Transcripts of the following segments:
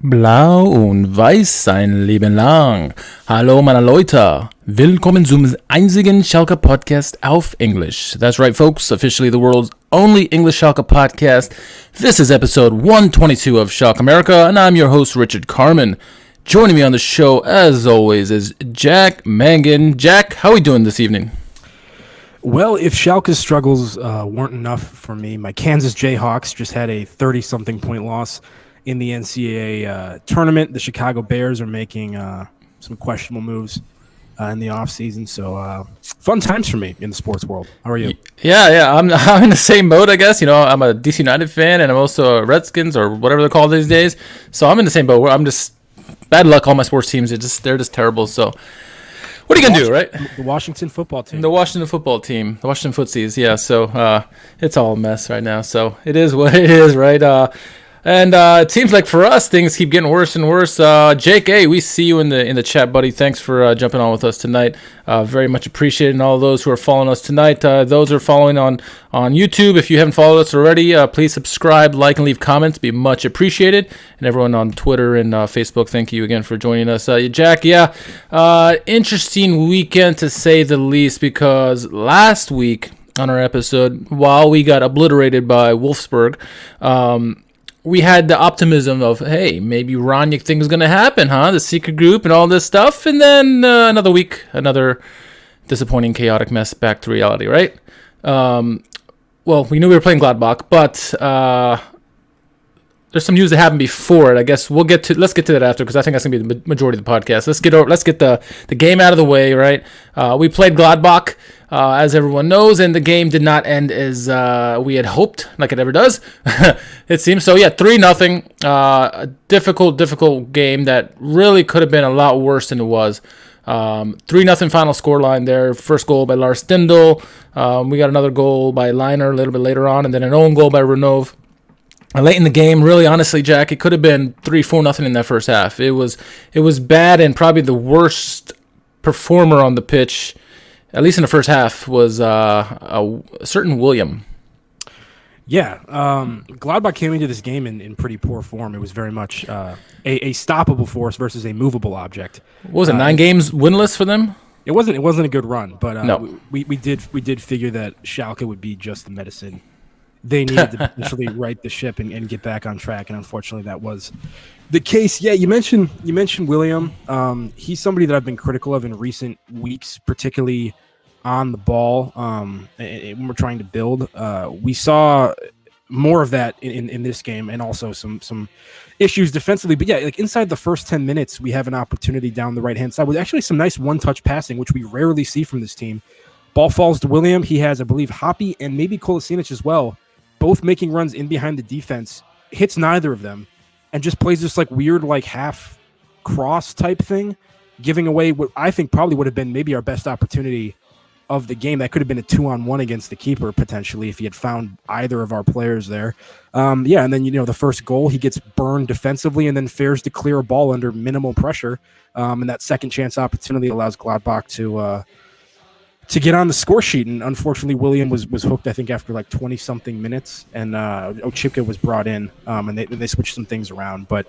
Blau und weiß sein Leben lang. Hallo meine Leute. Willkommen zum einzigen Schalke Podcast auf English. That's right folks, officially the world's only English Schalke podcast. This is episode 122 of SchalkeMerica and I'm your host Richard Kharman. Joining me on the show as always is Jack Mangan. Jack, how are we doing this evening? Well, if Schalke's struggles weren't enough for me, my Kansas Jayhawks just had a 30-something point loss in the NCAA tournament. The Chicago Bears are making some questionable moves in the offseason. So fun times for me in the sports world. How are you? Yeah. I'm in the same boat, I guess. You know, I'm a DC United fan, and I'm also a Redskins or whatever they're called these days. So I'm in the same boat. I'm just bad luck. All my sports teams, they're just terrible. So what are you gonna do, right? The Washington football team. The Washington football team. The Washington Footsies. Yeah. So it's all a mess right now. So it is what it is, right? And it seems like for us, things keep getting worse and worse. Jake A., we see you in the chat, buddy. Thanks for jumping on with us tonight. Very much appreciated. And all those who are following us tonight, those who are following on YouTube, if you haven't followed us already, please subscribe, like, and leave comments. Be much appreciated. And everyone on Twitter and Facebook, thank you again for joining us. Jack, interesting weekend to say the least, because last week on our episode, while we got obliterated by Wolfsburg, we had the optimism of, hey, maybe Rangnick thing is going to happen, huh? The secret group and all this stuff. And then another week, another disappointing, chaotic mess back to reality, right? Well, we knew we were playing Gladbach, but there's some news that happened before it. I guess let's get to that after, because I think that's going to be the majority of the podcast. Let's get the game out of the way, right? We played Gladbach, as everyone knows, and the game did not end as we had hoped, like it ever does. It seems so. Yeah, 3-0. A difficult game that really could have been a lot worse than it was. 3-0 final scoreline there. First goal by Lars Stindl. We got another goal by Liner a little bit later on, and then an own goal by Renov. Late in the game, really, honestly, Jack, it could have been 3-4-0 in that first half. It was bad, and probably the worst performer on the pitch, at least in the first half, was a certain William. Yeah, Gladbach came into this game in pretty poor form. It was very much a stoppable force versus a movable object. What was it, 9 games winless for them? It wasn't a good run, but no. we did figure that Schalke would be just the medicine they needed to potentially right the ship and get back on track, and unfortunately that was the case. Yeah, you mentioned William. He's somebody that I've been critical of in recent weeks, particularly on the ball. When we're trying to build, we saw more of that in this game, and also some issues defensively. But yeah, like inside the first 10 minutes, we have an opportunity down the right-hand side with actually some nice one-touch passing, which we rarely see from this team. Ball falls to William. He has, I believe, Hoppy and maybe Kolasinac as well, both making runs in behind the defense, hits neither of them, and just plays this like weird like half cross type thing, giving away what I think probably would have been maybe our best opportunity of the game. That could have been a 2-on-1 against the keeper potentially if he had found either of our players there. And then the first goal, he gets burned defensively and then fares to clear a ball under minimal pressure. And that second chance opportunity allows Gladbach to get on the score sheet, and unfortunately William was hooked, I think, after like 20-something minutes, and Ochipka was brought in, and they switched some things around. But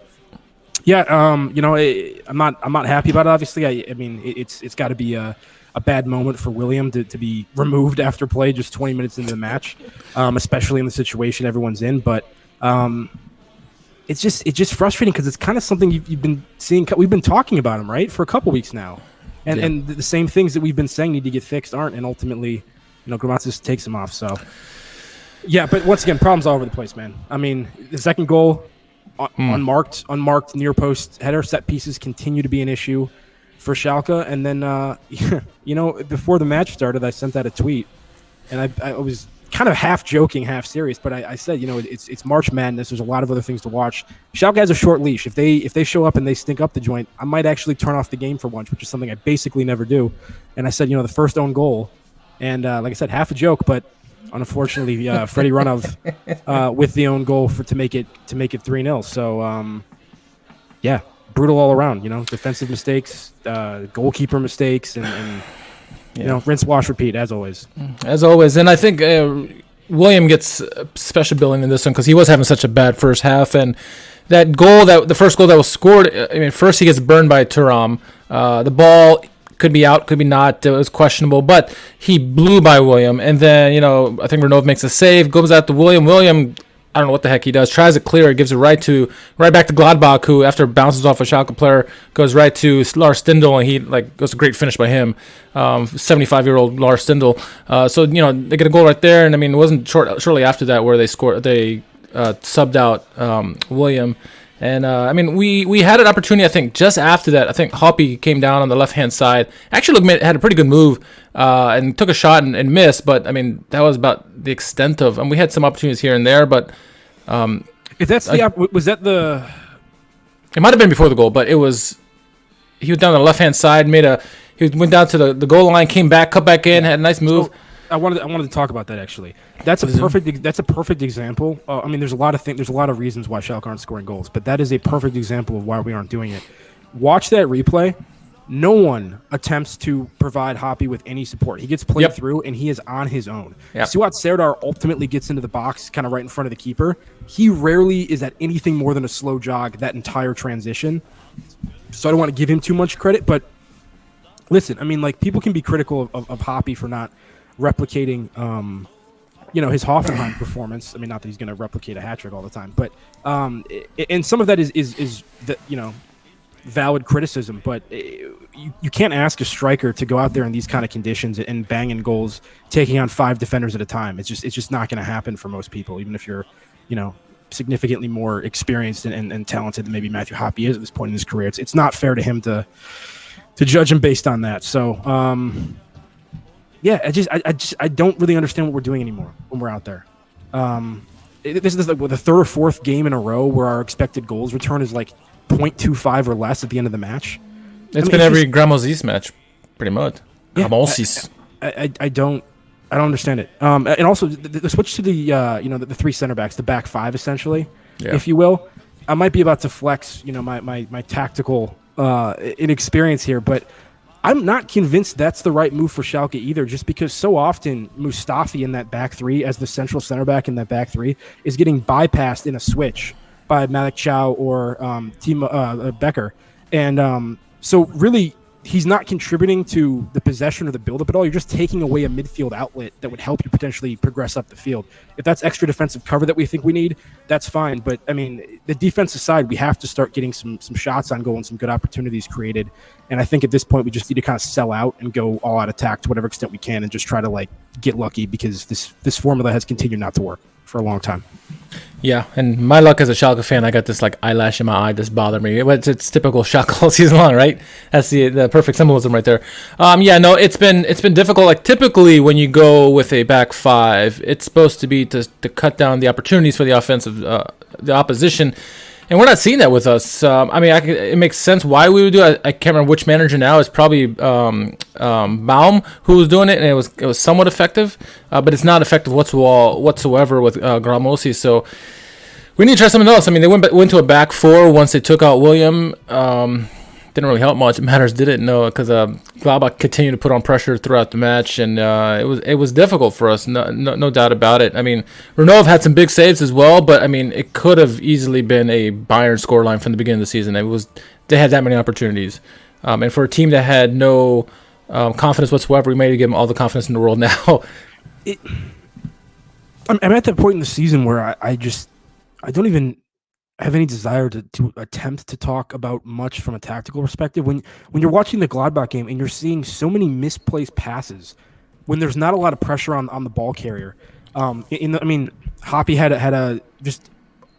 yeah, I'm not happy about it. Obviously, I mean it's got to be a bad moment for William to be removed after play just 20 minutes into the match, especially in the situation everyone's in. But it's just frustrating because it's kind of something you've been seeing. We've been talking about him, right, for a couple weeks now. And the same things that we've been saying need to get fixed aren't, and ultimately, Gramatsis takes him off. So, yeah, but once again, problems all over the place, man. I mean, the second goal, unmarked near post header, set pieces continue to be an issue for Schalke. And then, before the match started, I sent out a tweet, and I was kind of half joking, half serious, but I said, it's March Madness. There's a lot of other things to watch. Schalke has a short leash. If they show up and they stink up the joint, I might actually turn off the game for once, which is something I basically never do. And I said, the first own goal, and like I said, half a joke, but unfortunately, Freddie Runov with the own goal to make it 3-0. So, brutal all around. Defensive mistakes, goalkeeper mistakes, and rinse, wash, repeat, as always. As always. And I think, William gets special billing in this one because he was having such a bad first half, and that goal, the first goal that was scored, I mean, first he gets burned by Thuram. The ball could be out, could be not. It was questionable, but he blew by William, and then I think Renov makes a save, goes out to William. William, I don't know what the heck he does. Tries to clear it, gives it right back to Gladbach, who after it bounces off a Schalke player goes right to Lars Stindl, and he goes a great finish by him. 75-year-old Lars Stindl. So they get a goal right there, and I mean it wasn't shortly after that where they scored. They subbed out William, and I mean we had an opportunity. I think just after that, I think Hoppy came down on the left hand side. Actually, had a pretty good move and took a shot and missed, but I mean that was about the extent of. And we had some opportunities here and there, but. If that's was that the? It might have been before the goal, but he was down the left hand side, he went down to the goal line, came back, cut back in, had a nice move. So I wanted to talk about that actually. That's a perfect example. I mean, there's a lot of reasons why Schalke aren't scoring goals, but that is a perfect example of why we aren't doing it. Watch that replay. No one attempts to provide Hoppy with any support. He gets played through, and he is on his own. Yep. Suat Serdar ultimately gets into the box, kind of right in front of the keeper. He rarely is at anything more than a slow jog that entire transition. So I don't want to give him too much credit, but listen, I mean, people can be critical of Hoppy for not replicating, his Hoffenheim performance. I mean, not that he's going to replicate a hat trick all the time, but and some of that is that valid criticism, but you can't ask a striker to go out there in these kind of conditions and bang in goals, taking on 5 defenders at a time. It's just not going to happen for most people, even if you're, significantly more experienced and talented than maybe Matthew Hoppy is at this point in his career. It's not fair to him to judge him based on that. So, I don't really understand what we're doing anymore when we're out there. This is the 3rd or 4th game in a row where our expected goals return is 0.25 or less at the end of the match. It's been every Gramosis match, pretty much. Yeah, Gramosis. I don't understand it. And also the switch to the 3 center backs, the back 5 essentially, if you will. I might be about to flex, my tactical inexperience here, but I'm not convinced that's the right move for Schalke either, just because so often Mustafi in that back 3 as the central center back in that back 3 is getting bypassed in a switch by Malik Chow or Timo Becker. And so really, he's not contributing to the possession or the build-up at all. You're just taking away a midfield outlet that would help you potentially progress up the field. If that's extra defensive cover that we think we need, that's fine. But, I mean, the defensive side, we have to start getting some shots on goal and some good opportunities created. And I think at this point, we just need to kind of sell out and go all-out attack to whatever extent we can and just try to, get lucky, because this formula has continued not to work for a long time. Yeah, and my luck as a Schalke fan, I got this eyelash in my eye that's bothering me. It's typical Schalke all season long, right? That's the perfect symbolism right there. It's been difficult. Typically when you go with a back 5, it's supposed to be to cut down the opportunities for the the opposition, and we're not seeing that with us. It makes sense why we would do it. I can't remember which manager now. It's probably Baum who was doing it, and it was somewhat effective, but it's not effective whatsoever with Gramosi. So we need to try something else. I mean, they went to a back 4 once they took out William. Didn't really help much. Matters didn't know, because Gladbach continued to put on pressure throughout the match, and it was difficult for us, no doubt about it. I mean, Renov had some big saves as well, but I mean, it could have easily been a Bayern scoreline from the beginning of the season. They had that many opportunities, and for a team that had no confidence whatsoever, we may give them all the confidence in the world now. I'm at that point in the season where I don't even have any desire to attempt to talk about much from a tactical perspective. When you're watching the Gladbach game and you're seeing so many misplaced passes, when there's not a lot of pressure on the ball carrier, Hoppy had a just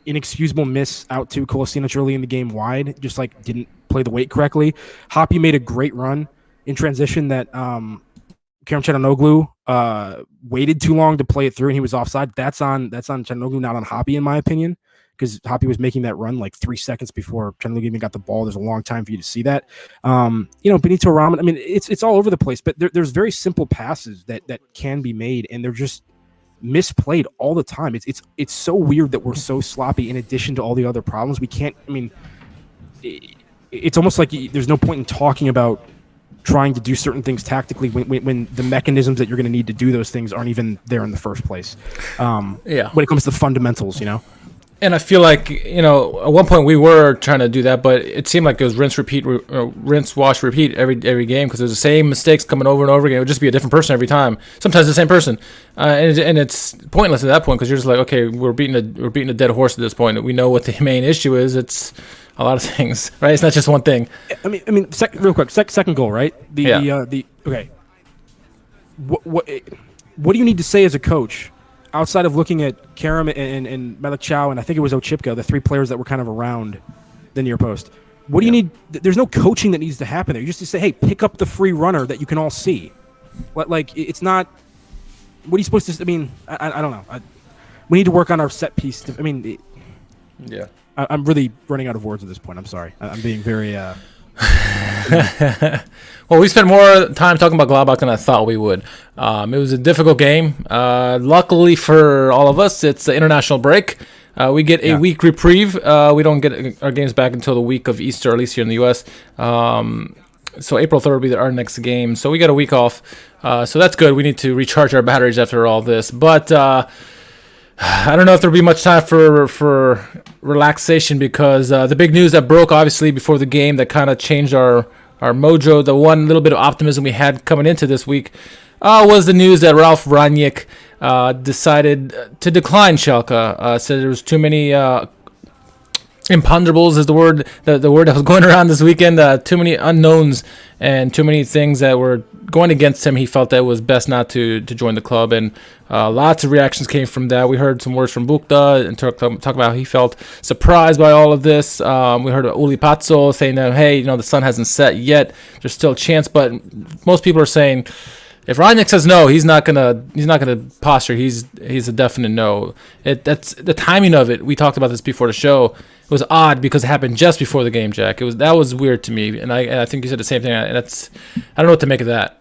inexcusable miss out to Kolasinac early in the game wide, just didn't play the weight correctly. Hoppy made a great run in transition that Kerem Çalhanoğlu waited too long to play it through, and he was offside. That's on Çalhanoğlu, not on Hoppy, in my opinion, because Hoppy was making that run 3 seconds before Çalhanoğlu even got the ball. There's a long time for you to see that. Benito Raman, I mean, it's all over the place, but there's very simple passes that can be made, and they're just misplayed all the time. It's so weird that we're so sloppy in addition to all the other problems. We can't, it's almost like there's no point in talking about trying to do certain things tactically when the mechanisms that you're going to need to do those things aren't even there in the first place. When it comes to the fundamentals, And I feel like, at one point we were trying to do that, but it seemed like it was rinse, wash, repeat every game, because there's the same mistakes coming over and over again. It would just be a different person every time. Sometimes the same person, and it's pointless at that point, because you're just like, okay, we're beating a dead horse at this point. We know what the main issue is. It's a lot of things, right? It's not just one thing. Real quick, second goal, right? Okay. What do you need to say as a coach? Outside of looking at Kharman and Malik Chow, and I think it was Ochipka, the three players that were kind of around the near post, what do you need? There's no coaching that needs to happen there. You just need to say, hey, pick up the free runner that you can all see. It's not – what are you supposed to – I don't know. We need to work on our set piece. Yeah. I'm really running out of words at this point. I'm sorry. I'm being very Well, we spent more time talking about Gladbach than I thought we would. It was a difficult game. Luckily for all of us, it's an international break. We get a week reprieve. We don't get our games back until the week of Easter, at least here in the U.S. So April 3rd will be our next game. So we got a week off. So that's good. We need to recharge our batteries after all this. But I don't know if there'll be much time for relaxation, because the big news that broke, obviously, before the game that kind of changed our mojo, the one little bit of optimism we had coming into this week, was the news that Ralph Rangnick decided to decline Schalke. Said there was too many imponderables is the word that was going around this weekend. Too many unknowns and too many things that were going against him. He felt that it was best not to join the club, and lots of reactions came from that. We heard some words from Bukta and talk about how he felt surprised by all of this. We heard Uli Pazzo saying that, hey, the sun hasn't set yet. There's still a chance, but most people are saying if Rangnick says no, he's not gonna posture. He's a definite no. That's the timing of it. We talked about this before the show. It was odd because it happened just before the game, Jack. That was weird to me, and I think you said the same thing. I don't know what to make of that.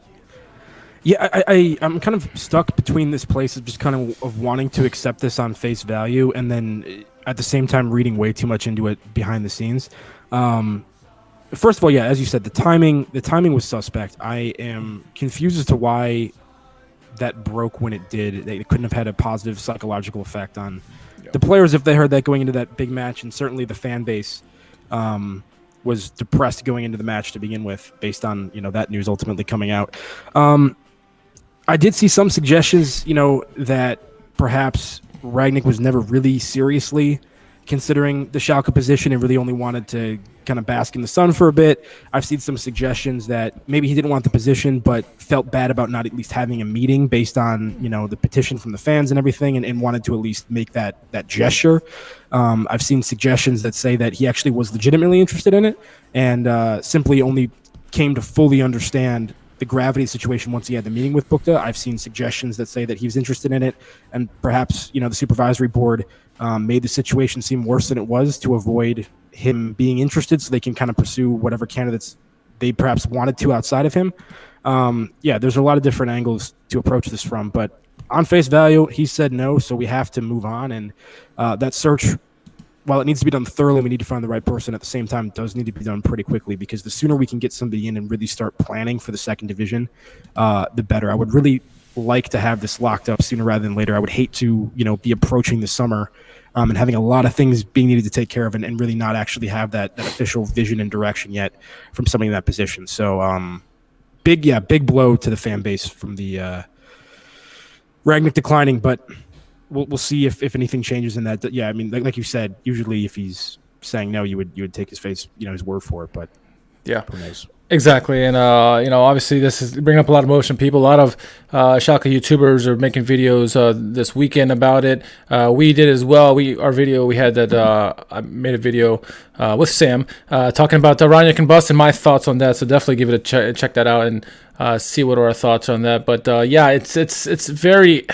Yeah, I'm kind of stuck between this place of just kind of wanting to accept this on face value, and then at the same time reading way too much into it behind the scenes. First of all, yeah, as you said, the timing was suspect. I am confused as to why that broke when it did. They couldn't have had a positive psychological effect on the players if they heard that going into that big match, and certainly the fan base was depressed going into the match to begin with, based on that news ultimately coming out. I did see some suggestions, that perhaps Rangnick was never really seriously considering the Schalke position and really only wanted to kind of bask in the sun for a bit. I've seen some suggestions that maybe he didn't want the position, but felt bad about not at least having a meeting based on, the petition from the fans and everything, and wanted to at least make that gesture. I've seen suggestions that say that he actually was legitimately interested in it and simply only came to fully understand the gravity of the situation once he had the meeting with Bukta. I've seen suggestions that say that he was interested in it, and perhaps, the supervisory board made the situation seem worse than it was to avoid him being interested, so they can kind of pursue whatever candidates they perhaps wanted to outside of him. There's a lot of different angles to approach this from, but on face value, he said no, so we have to move on. And that search, while it needs to be done thoroughly, we need to find the right person. At the same time, it does need to be done pretty quickly, because the sooner we can get somebody in and really start planning for the second division, the better. I would really like to have this locked up sooner rather than later. I would hate to, be approaching the summer and having a lot of things being needed to take care of, and really not actually have that official vision and direction yet from somebody in that position. So big blow to the fan base from the Rangnick declining, but we'll see if anything changes in that. Yeah, I mean, like you said, usually if he's saying no, you would take his face, his word for it. But yeah, who knows? Exactly. And obviously this is bringing up a lot of emotion. People, a lot of Schalke YouTubers are making videos this weekend about it. We did as well. I made a video with Sam talking about the Rangnick and bust and my thoughts on that. So definitely give it a check that out and see what are our thoughts on that. But it's very.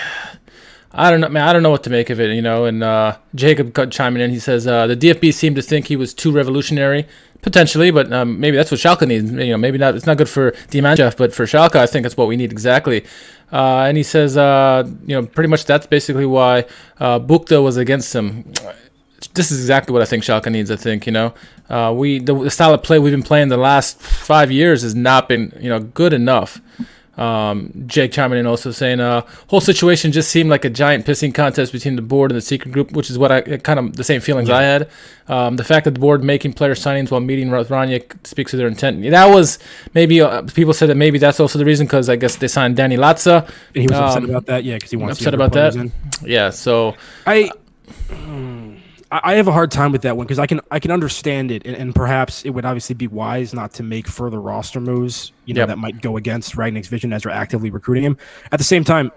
I don't know, man. I don't know what to make of it, And Jacob chiming in, he says the DFB seemed to think he was too revolutionary, potentially, but maybe that's what Schalke needs. Maybe not. It's not good for the Mannschaft, but for Schalke, I think that's what we need exactly. And he says, pretty much that's basically why Bukta was against him. this is exactly what I think Schalke needs. I think the style of play we've been playing the last 5 years has not been good enough. Jake chiming in also saying whole situation just seemed like a giant pissing contest between the board and the secret group, which is what I kind of the same feelings I had. The fact that the board making player signings while meeting with Rangnick speaks to their intent. That was maybe people said that maybe that's also the reason, because I guess they signed Danny Latza. And he was upset about that, because he wants upset about that. Yeah, so I have a hard time with that one, because I can understand it, and perhaps it would obviously be wise not to make further roster moves, that might go against Rangnick's vision as we're actively recruiting him. At the same time,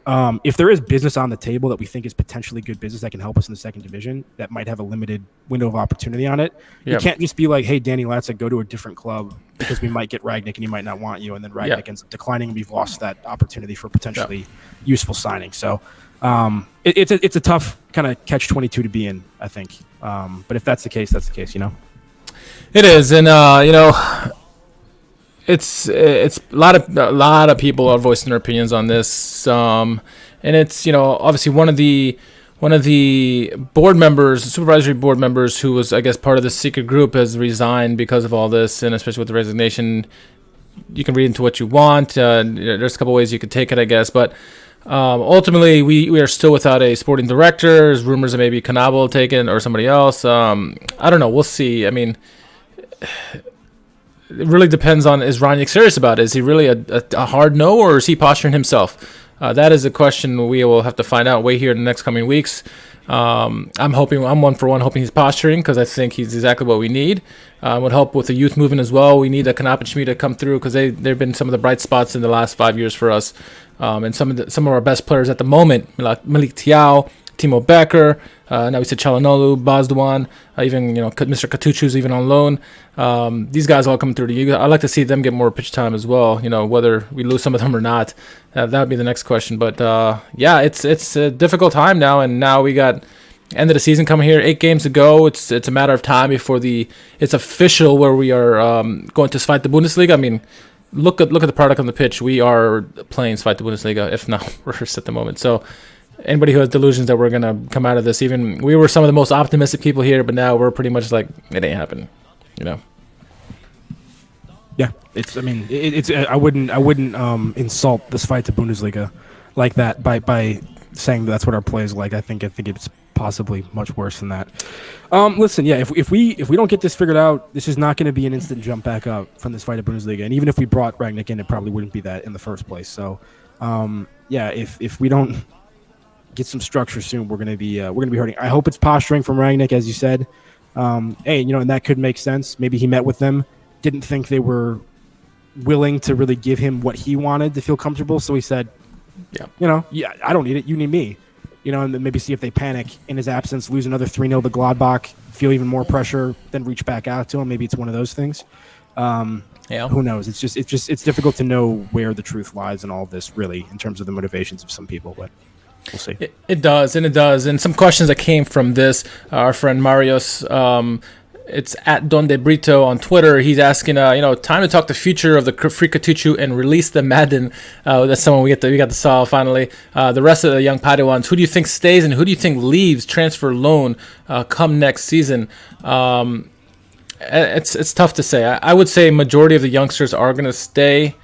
if there is business on the table that we think is potentially good business that can help us in the second division, that might have a limited window of opportunity on it, you can't just be like, hey, Danny Latza, go to a different club because we might get Rangnick and he might not want you, and then Rangnick ends up declining and we've lost that opportunity for potentially useful signing. So it's a tough kind of catch-22 to be in, I think. But if that's the case, that's the case, It is, and it's a lot of people are voicing their opinions on this, and it's obviously one of the board members, supervisory board members, who was, I guess, part of the secret group, has resigned because of all this, and especially with the resignation. You can read into what you want. There's a couple ways you could take it, I guess, but ultimately we are still without a sporting director. There's rumors that maybe Kanabo will take it or somebody else. I don't know. We'll see. I mean, it really depends on, is Rangnick serious about it? Is he really a hard no, or is he posturing himself? That is a question we will have to find out way here in the next coming weeks. I'm one for one hoping he's posturing, because I think he's exactly what we need. Would help with the youth movement as well. We need a Kanap and Schmid to come through, because they've been some of the bright spots in the last 5 years for us. And some of our best players at the moment, like Malik Tiao, Timo Becker, now we said Chalanolu, Bazduan, even Mr. Katuchu's even on loan. These guys all coming through to you. I'd like to see them get more pitch time as well. Whether we lose some of them or not, that would be the next question. But it's a difficult time now, and now we got end of the season coming here. 8 games to go. It's a matter of time before it's official where we are going to fight the Bundesliga. I mean, look at the product on the pitch. We are playing fight the Bundesliga, if not worse at the moment. So anybody who has delusions that we're going to come out of this, even we were some of the most optimistic people here, but now we're pretty much like, it ain't happening, Yeah, I wouldn't insult this fight to Bundesliga like that by saying that's what our play is like. I think it's possibly much worse than that. Listen, if we don't get this figured out, this is not going to be an instant jump back up from this fight at Bundesliga. And even if we brought Rangnick in, it probably wouldn't be that in the first place. So, if we don't get some structure soon, we're going to be hurting. I hope it's posturing from Rangnick, as you said. And that could make sense. Maybe he met with them, didn't think they were willing to really give him what he wanted to feel comfortable. So he said, I don't need it. You need me. And then maybe see if they panic in his absence, lose another 3-0 to Gladbach, feel even more pressure, then reach back out to him. Maybe it's one of those things. Who knows? It's difficult to know where the truth lies in all of this, really, in terms of the motivations of some people. But we'll see. It does. And some questions that came from this, our friend Marius, it's at Don De Brito on Twitter. He's asking, time to talk the future of the Free Katuchu and release the Madden. That's someone we got to solve finally. The rest of the young Padawans, who do you think stays and who do you think leaves, transfer loan, come next season? It's tough to say. I would say majority of the youngsters are going to stay.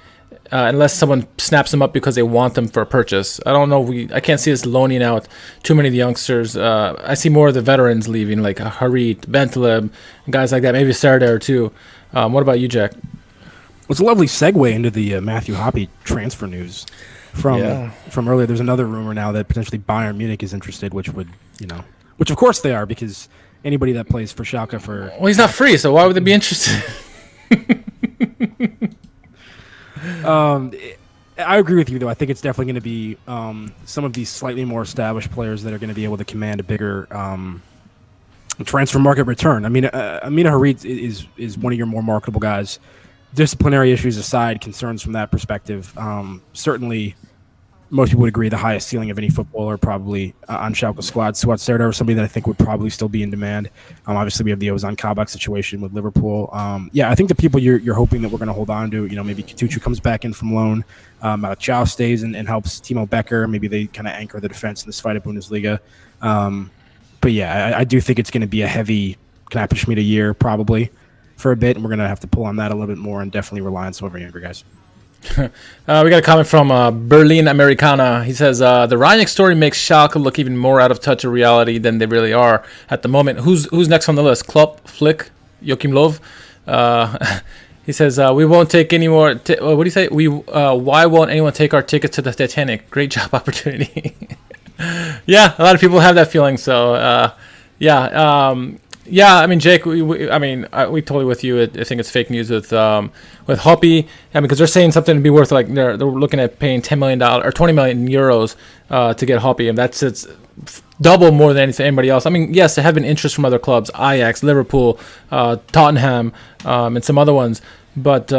Unless someone snaps them up because they want them for a purchase. I don't know. I can't see us loaning out too many of the youngsters. I see more of the veterans leaving, like Harit, Bentaleb, and guys like that. Maybe Sardar too. What about you, Jack? Well, it's a lovely segue into the Matthew Hoppe transfer news from earlier. There's another rumor now that potentially Bayern Munich is interested, which of course they are, because anybody that plays for Schalke well, he's not free, so why would they be interested? I agree with you, though. I think it's definitely going to be some of these slightly more established players that are going to be able to command a bigger transfer market return. I mean, Amina Harit is one of your more marketable guys. Disciplinary issues aside, concerns from that perspective, certainly most people would agree the highest ceiling of any footballer probably on Schalke's squad. Suat Serdar is somebody that I think would probably still be in demand. Obviously, we have the Ozan Kabak situation with Liverpool. I think the people you're hoping that we're going to hold on to, maybe Katuchu comes back in from loan, Malachau stays and helps Timo Becker. Maybe they kind of anchor the defense in this fight at Bundesliga. But yeah, I do think it's going to be a heavy Knappenschmidt year probably for a bit, and we're going to have to pull on that a little bit more and definitely rely on some of our younger guys. We got a comment from Berlin Americana. He says, the Rangnick story makes Schalke look even more out of touch of reality than they really are at the moment. Who's next on the list? Klopp, Flick, Joachim Löw? He says, we won't take any more. What do you say? Why won't anyone take our tickets to the Titanic? Great job opportunity. Yeah, a lot of people have that feeling. So, yeah. I mean, Jake. We totally with you. I think it's fake news with Hoppy. Because they're saying something to be worth like they're looking at paying $10 million or 20 million euros to get Hoppy, and it's double more than anybody else. I mean, yes, there have been interest from other clubs, Ajax, Liverpool, Tottenham, and some other ones. But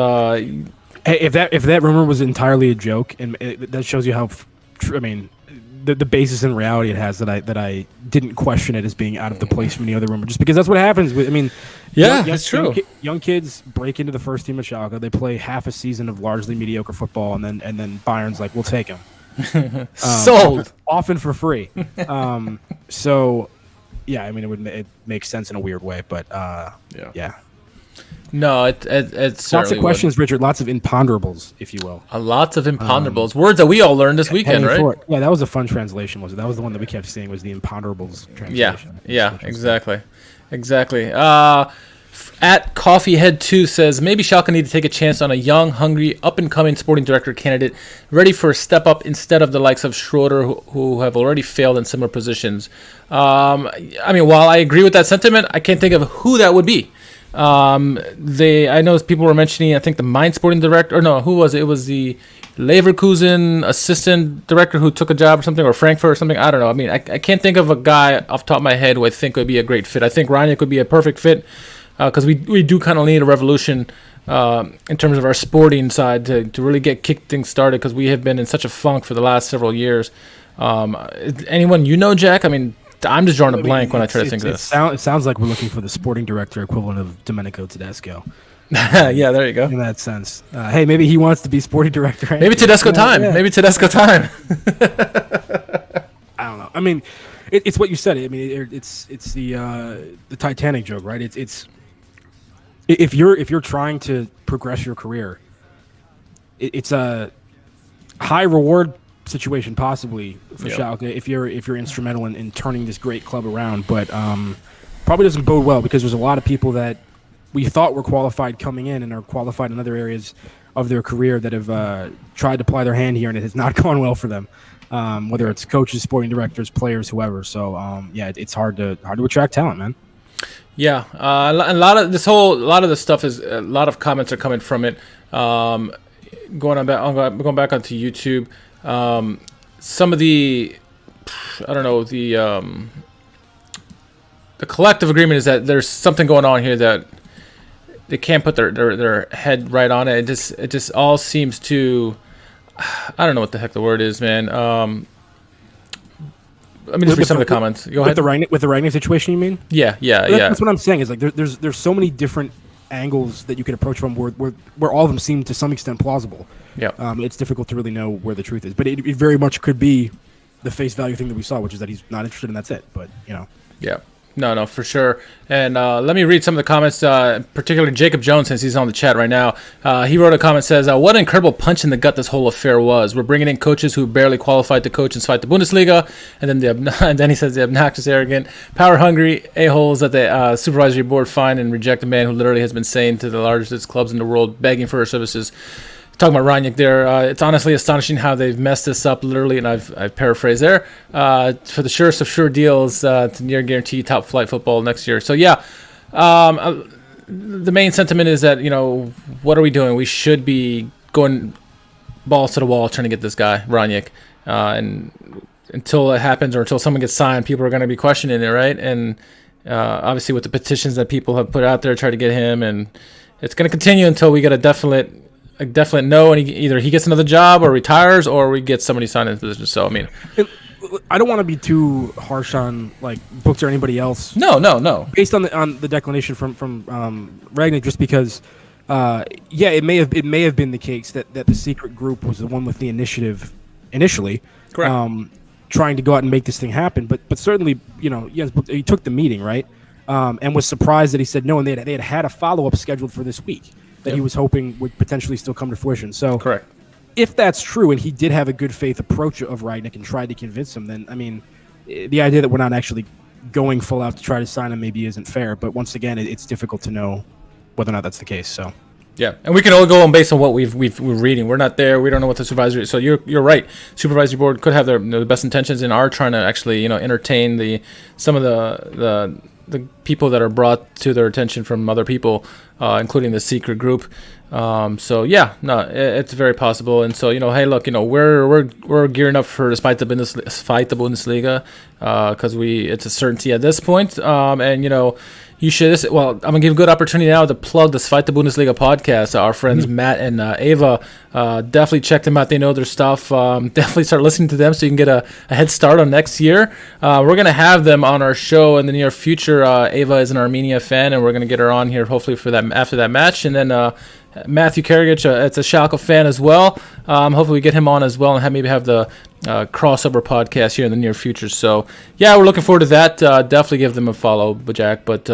if that rumor was entirely a joke, and that shows you how, the basis in reality it has that I didn't question it as being out of the place from any other rumor, just because that's what happens with. It's true. Young kids break into the first team of Schalke. They play half a season of largely mediocre football, and then Bayern's like, we'll take him. Sold, often for free. So, yeah, it makes sense in a weird way, but yeah. No, it's lots of questions, Richard. Lots of imponderables, if you will. Lots of imponderables. Words that we all learned this weekend, right? Yeah, that was a fun translation. Was it? That was the one that we kept seeing. Was the imponderables translation? Yeah, exactly. At Coffeehead2 says, maybe Schalke need to take a chance on a young, hungry, up-and-coming sporting director candidate ready for a step-up instead of the likes of Schroeder, who have already failed in similar positions. While I agree with that sentiment, I can't think of who that would be. I know people were mentioning, I think the Mainz sporting director, or no, who was it? It was the Leverkusen assistant director who took a job or something, or Frankfurt or something. I don't know. I can't think of a guy off the top of my head who I think would be a great fit. I think Rangnick would be a perfect fit because we do kind of need a revolution in terms of our sporting side to really kick things started, because we have been in such a funk for the last several years. Anyone you know, Jack? I'm just drawing a blank when I try to think of this. It sounds like we're looking for the sporting director equivalent of Domenico Tedesco. Yeah, there you go. In that sense. Hey, maybe he wants to be sporting director. Maybe Tedesco time. Yeah. Maybe Tedesco time. I don't know. It's what you said. It's the Titanic joke, right? It's if you're trying to progress your career, it's a high reward situation possibly for Schalke if you're instrumental in turning this great club around, but probably doesn't bode well, because there's a lot of people that we thought were qualified coming in and are qualified in other areas of their career that have tried to ply their hand here, and it has not gone well for them, whether it's coaches, sporting directors, players, whoever. So it's hard to attract talent, man. Yeah, a lot of this stuff is, a lot of comments are coming from it. Going back onto YouTube. Some of the collective agreement is that there's something going on here that they can't put their head right on it. It just all seems to, I don't know what the heck the word is, man. Let me just read some of the comments. Go ahead. With the Rangnick situation, you mean? Yeah. That's what I'm saying. Is like there's so many different angles that you can approach from where all of them seem to some extent plausible. Yeah. It's difficult to really know where the truth is, but it very much could be the face value thing that we saw, which is that he's not interested, and that's it. But Yeah. No, for sure. And let me read some of the comments, particularly Jacob Jones, since he's on the chat right now. He wrote a comment, says, what an incredible punch in the gut this whole affair was. We're bringing in coaches who barely qualified to coach and fight the Bundesliga, and then he says the obnoxious, arrogant, power-hungry a-holes that the supervisory board find and reject a man who literally has been saying to the largest clubs in the world, begging for our services. Talking about Rangnick there, it's honestly astonishing how they've messed this up, literally, and I've paraphrased there, for the surest of sure deals to near guarantee top flight football next year. So yeah, the main sentiment is that, what are we doing? We should be going balls to the wall trying to get this guy, Rangnick, and until it happens or until someone gets signed, people are going to be questioning it, right? And obviously with the petitions that people have put out there, try to get him, and it's going to continue until we get a definite no, and either he gets another job or retires, or we get somebody signed in his position. So I don't want to be too harsh on like Books or anybody else. No. Based on the declination from Rangnick, just because, it may have been the case that the secret group was the one with the initiative initially. Correct. trying to go out and make this thing happen. But certainly, yes, he took the meeting, right? And was surprised that he said no, and they had a follow-up scheduled for this week that he was hoping would potentially still come to fruition. So correct. If that's true, and he did have a good faith approach of Rangnick and tried to convince him, then, I mean, the idea that we're not actually going full out to try to sign him maybe isn't fair. But once again, it's difficult to know whether or not that's the case. So. Yeah, and we can all go on based on what we're reading. We're not there. We don't know what the supervisory. So you're right. Supervisory board could have their the best intentions and are trying to actually entertain some of the people that are brought to their attention from other people, including the secret group. So yeah, no, it's very possible. And so hey, look, we're gearing up for despite the Bundesliga, because it's a certainty at this point. And you should. Well, I'm gonna give a good opportunity now to plug the Fight the Bundesliga podcast. Our friends Matt and Ava, definitely check them out. They know their stuff. Definitely start listening to them so you can get a head start on next year. We're gonna have them on our show in the near future. Ava is an Armenia fan, and we're gonna get her on here hopefully for that after that match. And then Matthew Karagic, it's a Schalke fan as well. Hopefully we get him on as well and maybe have the crossover podcast here in the near future. So yeah, we're looking forward to that. Definitely give them a follow, Jack. But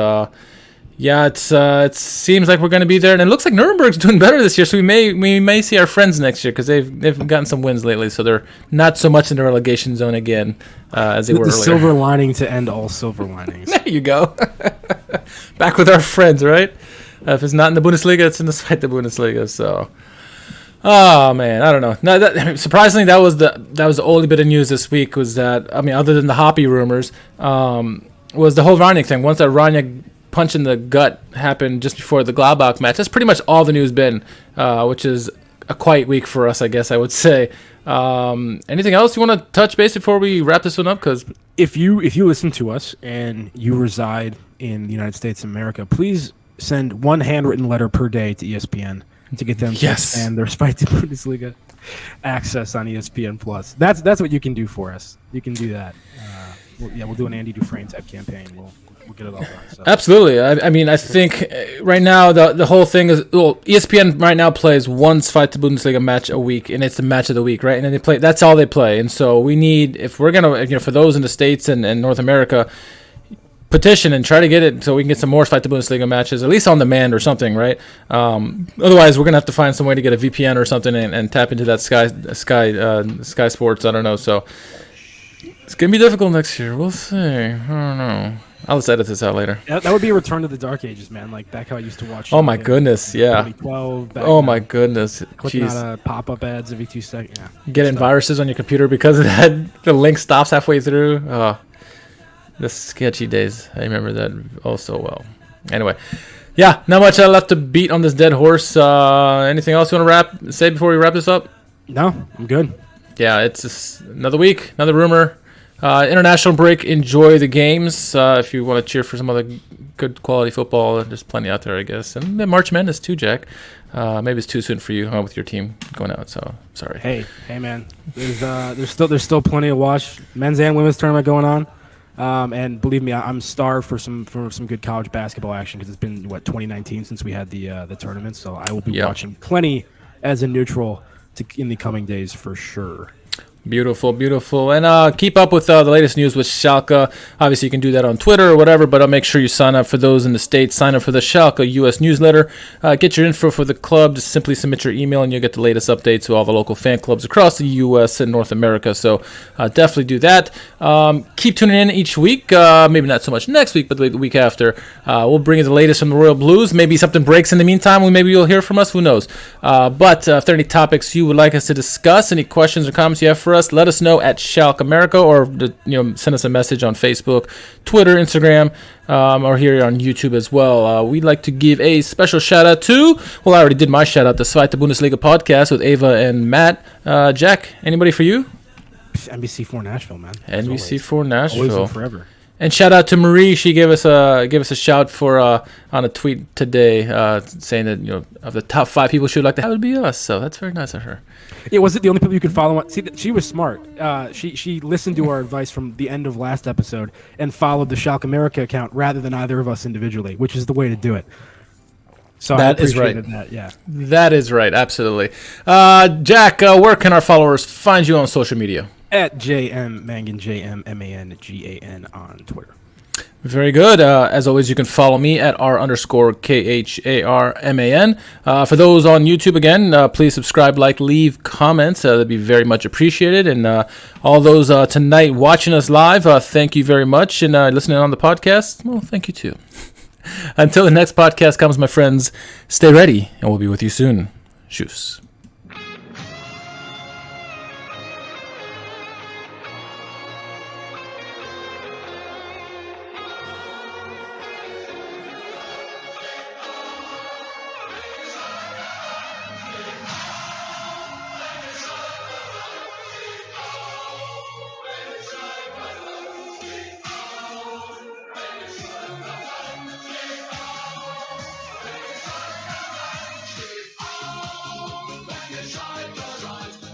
yeah, it seems like we're going to be there, and it looks like Nuremberg's doing better this year. So we may see our friends next year because they've gotten some wins lately. So they're not so much in the relegation zone again as they were earlier. The silver lining to end all silver linings. There you go. Back with our friends, right? If it's not in the Bundesliga, it's in the Zweite Bundesliga. So, oh man, I don't know. No, surprisingly, that was the only bit of news this week. Was that other than the Hoppy rumors, was the whole Rangnick thing. Once that Rangnick punch in the gut happened just before the Gladbach match, that's pretty much all the news been, which is a quiet week for us, I guess I would say. Anything else you want to touch base before we wrap this one up? Because if you listen to us and you reside in the United States of America, please send one handwritten letter per day to ESPN to get them and their Fight the Bundesliga access on ESPN Plus. That's what you can do for us. You can do that. We'll do an Andy Dufresne type campaign. We'll get it all done. So. Absolutely. I think right now the whole thing is ESPN right now plays one Fight the Bundesliga match a week, and it's the match of the week, right? And then they play. That's all they play. And so we need, if we're gonna, for those in the States and North America, petition and try to get it so we can get some more Fight the Bundesliga matches, at least on demand or something, right? Otherwise, we're gonna have to find some way to get a VPN or something and tap into that Sky Sports. I don't know. So it's gonna be difficult next year. We'll see. I don't know. I'll just edit this out later. That would be a return to the dark ages, man. Like back how I used to watch. Oh my goodness, yeah. 2012. Oh my goodness. Clicking on pop-up ads every 2 seconds. Yeah. Getting viruses on your computer because of that. The link stops halfway through. Oh. The sketchy days. I remember that oh so well. Anyway, yeah, not much left to beat on this dead horse. Anything else you want to say before we wrap this up? No, I'm good. Yeah, it's just another week, another rumor. International break. Enjoy the games. If you want to cheer for some other good quality football, there's plenty out there, I guess. And then March Madness too, Jack. Maybe it's too soon for you with your team going out. So sorry. Hey, man. There's still plenty to watch. Men's and women's tournament going on. And believe me, I'm starved for some good college basketball action because it's been 2019 since we had the tournament. So I will be watching plenty as a neutral in the coming days for sure. Beautiful, beautiful. And keep up with the latest news with Schalke. Obviously, you can do that on Twitter or whatever, but I'll make sure you sign up for those in the States. Sign up for the Schalke U.S. newsletter. Get your info for the club. Just simply submit your email, and you'll get the latest updates to all the local fan clubs across the U.S. and North America. So definitely do that. Keep tuning in each week. Maybe not so much next week, but the week after. We'll bring you the latest from the Royal Blues. Maybe something breaks in the meantime. Maybe you'll hear from us. Who knows? But if there are any topics you would like us to discuss, any questions or comments you have for us, let us know at SchalkeMerica, or send us a message on Facebook, Twitter, Instagram, or here on YouTube as well. We'd like to give a special shout out to, I already did my shout out, the Zweite Bundesliga podcast with Ava and Matt. Jack, anybody for you? NBC4 Nashville, man. NBC4 Nashville. Always and forever. And shout out to Marie. She gave us a shout for on a tweet today, saying that of the top 5 people she would like to have would be us. So that's very nice of her. Yeah, was it the only people you could follow on? See, she was smart. She listened to our advice from the end of last episode and followed the SchalkeMerica account rather than either of us individually, which is the way to do it. So that is right. That, yeah. That is right. Absolutely. Jack, where can our followers find you on social media? at JM Mangan, JMMangan on Twitter. Very good. As always, you can follow me at R_KHARMAN. For those on YouTube, again, please subscribe, like, leave comments. That'd be very much appreciated. And all those tonight watching us live, thank you very much. And listening on the podcast, well, thank you too. Until the next podcast comes, my friends, stay ready, and we'll be with you soon. Tschüss.